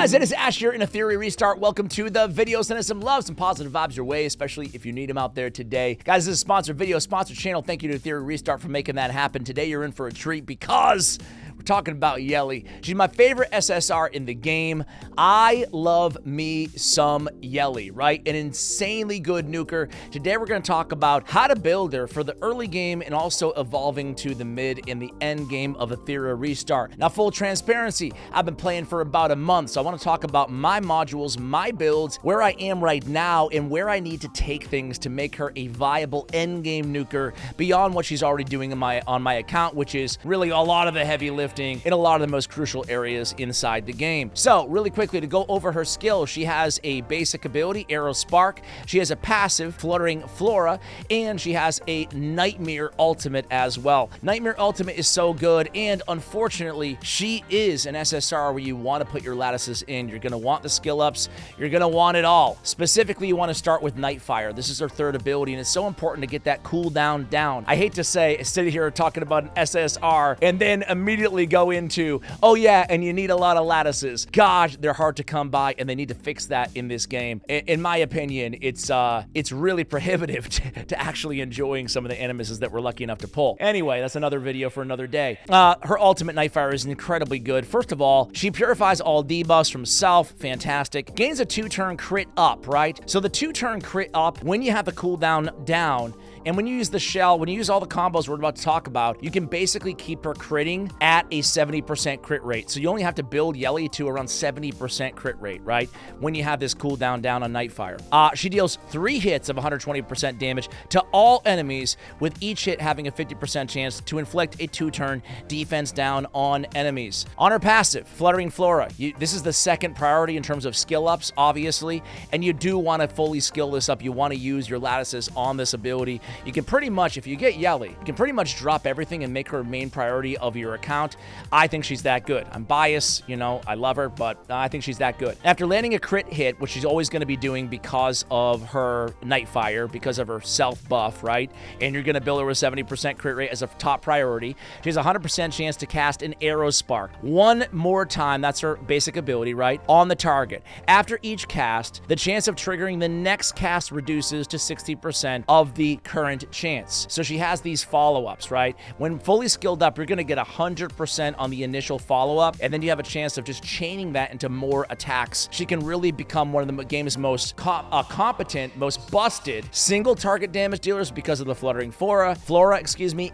guys, it is Ash here in Etheria Restart. Welcome to the video. Send us some love, some positive vibes your way, especially if you need them out there today. Guys, this is a sponsored video, sponsored channel. Thank you to Etheria Restart for making that happen. Today, you're in for a treat because we're talking about Yelli. She's my favorite SSR in the game. I love me some Yelli, right? An insanely good nuker. Today, we're going to talk about how to build her for the early game and also evolving to the mid and the end game of Etheria Restart. Now, full transparency, I've been playing for about a month, so I want to talk about my modules, my builds, where I am right now, and where I need to take things to make her a viable end game nuker beyond what she's already doing on my account, which is really a lot of the heavy lifting in a lot of the most crucial areas inside the game. So, really quickly, to go over her skills, she has a basic ability, Arrow Spark. She has a passive, Fluttering Flora, and she has a Nightmare ultimate as well. Nightmare ultimate is so good, and unfortunately, she is an SSR where you want to put your lattices in. You're going to want the skill ups. You're going to want it all. Specifically, you want to start with Nightfire. This is her third ability, and it's so important to get that cooldown down. I hate to say, sitting here talking about an SSR and then immediately go into, oh yeah, and you need a lot of lattices. Gosh, they're hard to come by, and they need to fix that in this game. In my opinion, it's really prohibitive to actually enjoying some of the animuses that we're lucky enough to pull. Anyway, that's another video for another day. Her ultimate Nightfire is incredibly good. First of all, she purifies all debuffs from self. Fantastic. Gains a 2-turn crit up, right? So the 2-turn crit up, when you have the cooldown down, and when you use the shell, when you use all the combos we're about to talk about, you can basically keep her critting at a 70% crit rate. So you only have to build Yelli to around 70% crit rate, right? When you have this cooldown down on Nightfire. She deals 3 hits of 120% damage to all enemies, with each hit having a 50% chance to inflict a 2-turn defense down on enemies. On her passive, Fluttering Flora. This is the second priority in terms of skill ups, obviously, and you do want to fully skill this up. You want to use your lattices on this ability. You can pretty much, if you get Yelli, you can pretty much drop everything and make her a main priority of your account. I think she's that good. I'm biased, you know, I love her, but I think she's that good. After landing a crit hit, which she's always going to be doing because of her Nightfire, because of her self buff, right? And you're going to build her with 70% crit rate as a top priority. She has a 100% chance to cast an Arrow Spark. One more time, that's her basic ability, right? On the target. After each cast, the chance of triggering the next cast reduces to 60% of the current chance. So she has these follow-ups, right? When fully skilled up, you're going to get 100% on the initial follow-up, and then you have a chance of just chaining that into more attacks. She can really become one of the game's most competent, most busted single target damage dealers because of the Fluttering Flora,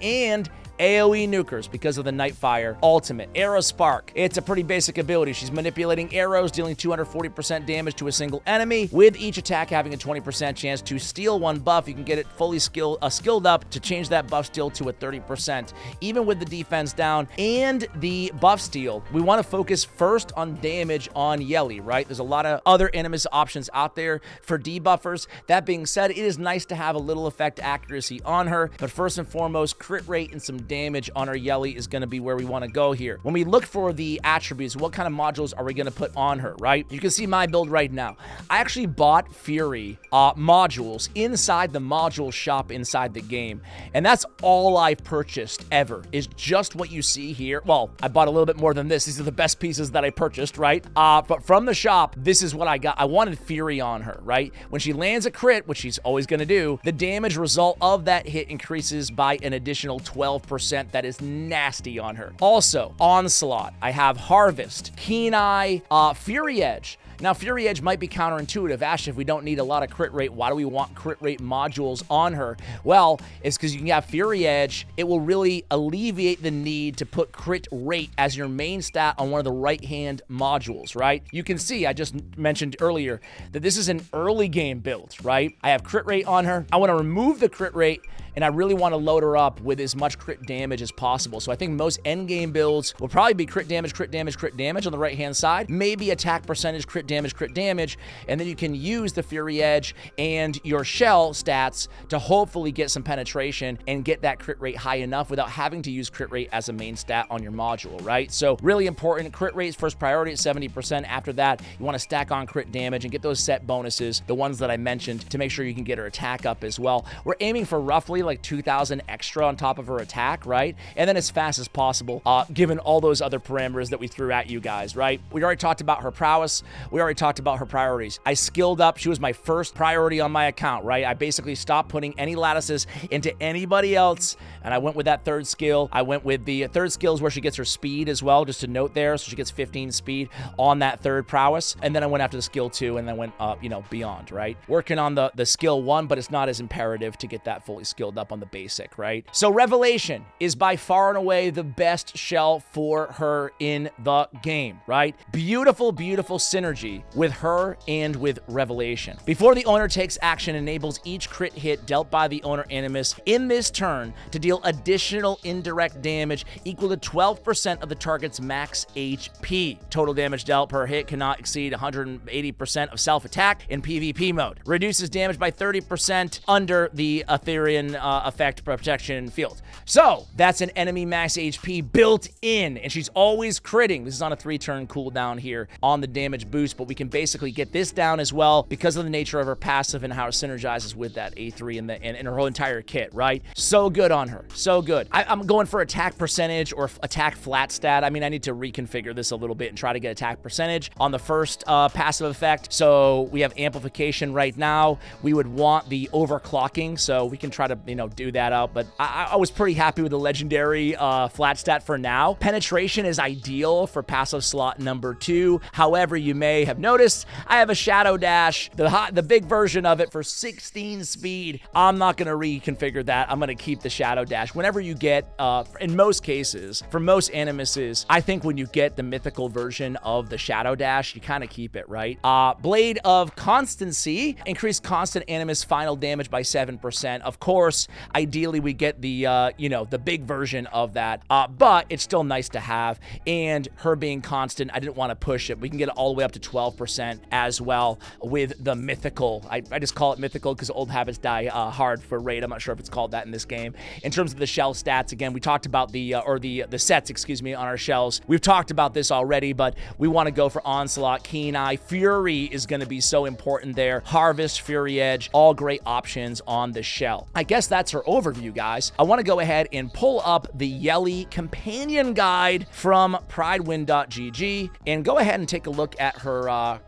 and AoE nukers because of the Nightfire ultimate. Arrow Spark. It's a pretty basic ability. She's manipulating arrows, dealing 240% damage to a single enemy, with each attack having a 20% chance to steal one buff. You can get it fully skilled up to change that buff steal to a 30%. Even with the defense down and the buff steal, we want to focus first on damage on Yelli, right? There's a lot of other animus options out there for debuffers. That being said, it is nice to have a little effect accuracy on her, but first and foremost, crit rate and some damage on our Yelli is going to be where we want to go here. When we look for the attributes, what kind of modules are we going to put on her, right? You can see my build right now. I actually bought Fury modules inside the module shop inside the game, and that's all I've purchased ever, is just what you see here. Well, I bought a little bit more than this. These are the best pieces that I purchased, right? But from the shop, this is what I got. I wanted Fury on her, right? When she lands a crit, which she's always going to do, the damage result of that hit increases by an additional 12%. That is nasty on her. Also, Onslaught. I have Harvest, Keen Eye, Fury Edge. Now, Fury Edge might be counterintuitive. Ash, if we don't need a lot of crit rate, why do we want crit rate modules on her? Well, it's because you can have Fury Edge. It will really alleviate the need to put crit rate as your main stat on one of the right-hand modules, right? You can see, I just mentioned earlier, that this is an early game build, right? I have crit rate on her. I want to remove the crit rate, and I really want to load her up with as much crit damage as possible. So I think most endgame builds will probably be crit damage, crit damage, crit damage on the right-hand side, maybe attack percentage, crit damage, and then you can use the Fury Edge and your shell stats to hopefully get some penetration and get that crit rate high enough without having to use crit rate as a main stat on your module, right? So really important, crit rate is first priority at 70%. After that, you want to stack on crit damage and get those set bonuses, the ones that I mentioned, to make sure you can get her attack up as well. We're aiming for roughly already like 2,000 extra on top of her attack, right? And then as fast as possible, given all those other parameters that we threw at you guys, right? We already talked about her prowess. We already talked about her priorities. I skilled up. She was my first priority on my account, right? I basically stopped putting any lattices into anybody else, and I went with that third skill. I went with the third skill is where she gets her speed as well, just a note there. So she gets 15 speed on that third prowess. And then I went after the skill 2 and then went up, you know, beyond, right? Working on the skill 1, but it's not as imperative to get that fully skilled up on the basic, right? So Revelation is by far and away the best shell for her in the game, right? Beautiful, beautiful synergy with her and with Revelation. Before the owner takes action, enables each crit hit dealt by the owner animus in this turn to deal additional indirect damage equal to 12% of the target's max HP. Total damage dealt per hit cannot exceed 180% of self-attack in PvP mode. Reduces damage by 30% under the Etherian effect protection field. So that's an enemy max HP built in, and she's always critting. This is on a 3-turn cooldown here on the damage boost, but we can basically get this down as well because of the nature of her passive and how it synergizes with that A3 and her whole entire kit, right? So good on her. So good. I'm going for attack percentage or attack flat stat. I mean, I need to reconfigure this a little bit and try to get attack percentage on the first passive effect. So we have amplification right now. We would want the overclocking, so we can try to, you know, do that out. But I was pretty happy with the legendary flat stat for now. Penetration is ideal for passive slot number 2. However, you may have noticed I have a shadow dash, the big version of it for 16 speed. I'm not going to reconfigure that. I'm going to keep the shadow dash. Whenever you get, in most cases, for most animuses, I think when you get the mythical version of the shadow dash, you kind of keep it, right? Blade of Constancy, increase constant animus final damage by 7%. Of course, ideally we get the, you know, the big version of that, but it's still nice to have. And her being constant, I didn't want to push it. We can get it all the way up to 12% as well with the mythical. I just call it mythical because old habits die hard for raid. I'm not sure if it's called that in this game. In terms of the shell stats, again, we talked about the sets, excuse me, on our shells. We've talked about this already, but we want to go for Onslaught, Keen Eye. Fury is going to be so important there. Harvest, Fury Edge, all great options on the shell. I guess that's her overview, guys. I want to go ahead and pull up the Yeli companion guide from pridewin.gg and go ahead and take a look at her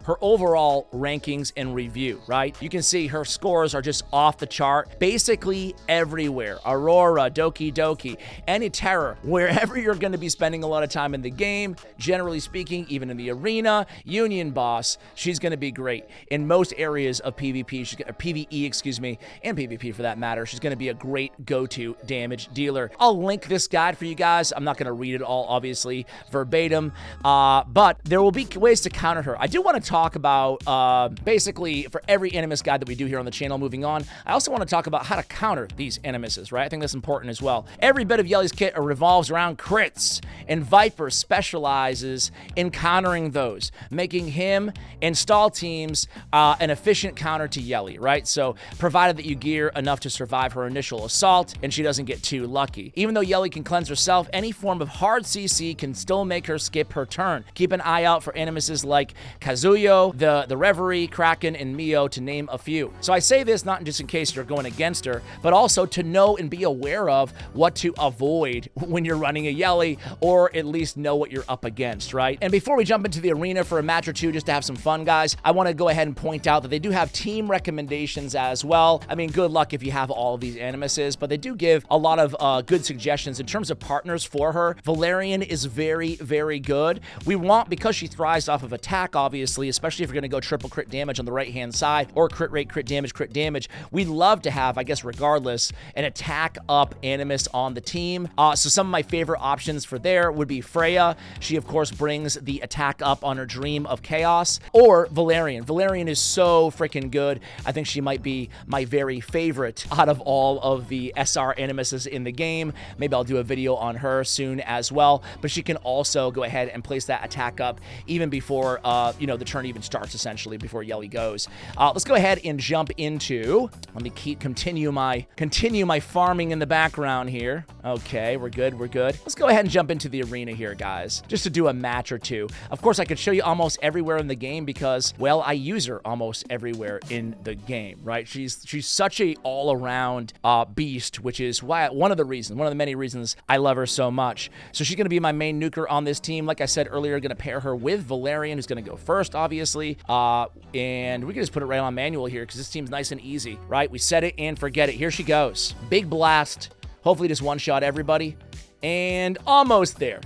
her overall rankings and review, right? You can see her scores are just off the chart, basically everywhere. Aurora, Doki Doki, any terror, wherever you're going to be spending a lot of time in the game, generally speaking, even in the arena, Union Boss, she's going to be great. In most areas of PvP, she's PvE, excuse me, and PvP for that matter, she's going to be a great go-to damage dealer. I'll link this guide for you guys. I'm not going to read it all, obviously, verbatim, but there will be ways to counter her. I do want to talk about, basically, for every animus guide that we do here on the channel, moving on, I also want to talk about how to counter these animuses, right? I think that's important as well. Every bit of Yeli's kit revolves around crits, and Viper specializes in countering those, making him and stall teams an efficient counter to Yeli, right? So, provided that you gear enough to survive her initial assault, and she doesn't get too lucky. Even though Yeli can cleanse herself, any form of hard CC can still make her skip her turn. Keep an eye out for animuses like Kazuyo, the Reverie, Kraken, and Mio, to name a few. So I say this not just in case you're going against her, but also to know and be aware of what to avoid when you're running a Yeli, or at least know what you're up against, right? And before we jump into the arena for a match or two, just to have some fun, guys, I want to go ahead and point out that they do have team recommendations as well. I mean, good luck if you have all of these animuses, but they do give a lot of good suggestions in terms of partners for her. Valerian is very, very good. We want, because she thrives off of attack, obviously, especially if you're going to go triple crit damage on the right-hand side, or crit rate, crit damage, we love to have, I guess, regardless, an attack up animus on the team. So some of my favorite options for there would be Freya. She, of course, brings the attack up on her Dream of Chaos, or Valerian. Valerian is so freaking good. I think she might be my very favorite out of all of the SR animuses in the game. Maybe I'll do a video on her soon as well, but she can also go ahead and place that attack up even before, you know, the turn even starts, essentially, before Yeli goes. Let's go ahead and jump into, let me continue my farming in the background here. Okay, we're good. Let's go ahead and jump into the arena here, guys, just to do a match or two. Of course, I could show you almost everywhere in the game because, well, I use her almost everywhere in the game, right? She's such a all-around all-around beast, which is why one of the many reasons I love her so much. So she's going to be my main nuker on this team. Like I said earlier, going to pair her with Valerian, who's going to go first, obviously. And we can just put it right on manual here because this team's nice and easy, right? We set it and forget it. Here she goes. Big blast. Hopefully just one-shot everybody. And almost there.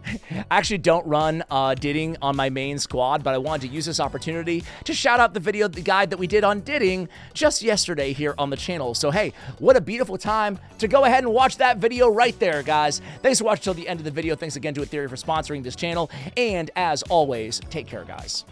I actually don't run Didding on my main squad, but I wanted to use this opportunity to shout out the guide that we did on Didding just yesterday here on the channel. So hey, what a beautiful time to go ahead and watch that video right there, guys. Thanks for watching till the end of the video. Thanks again to Etheria for sponsoring this channel. And as always, take care, guys.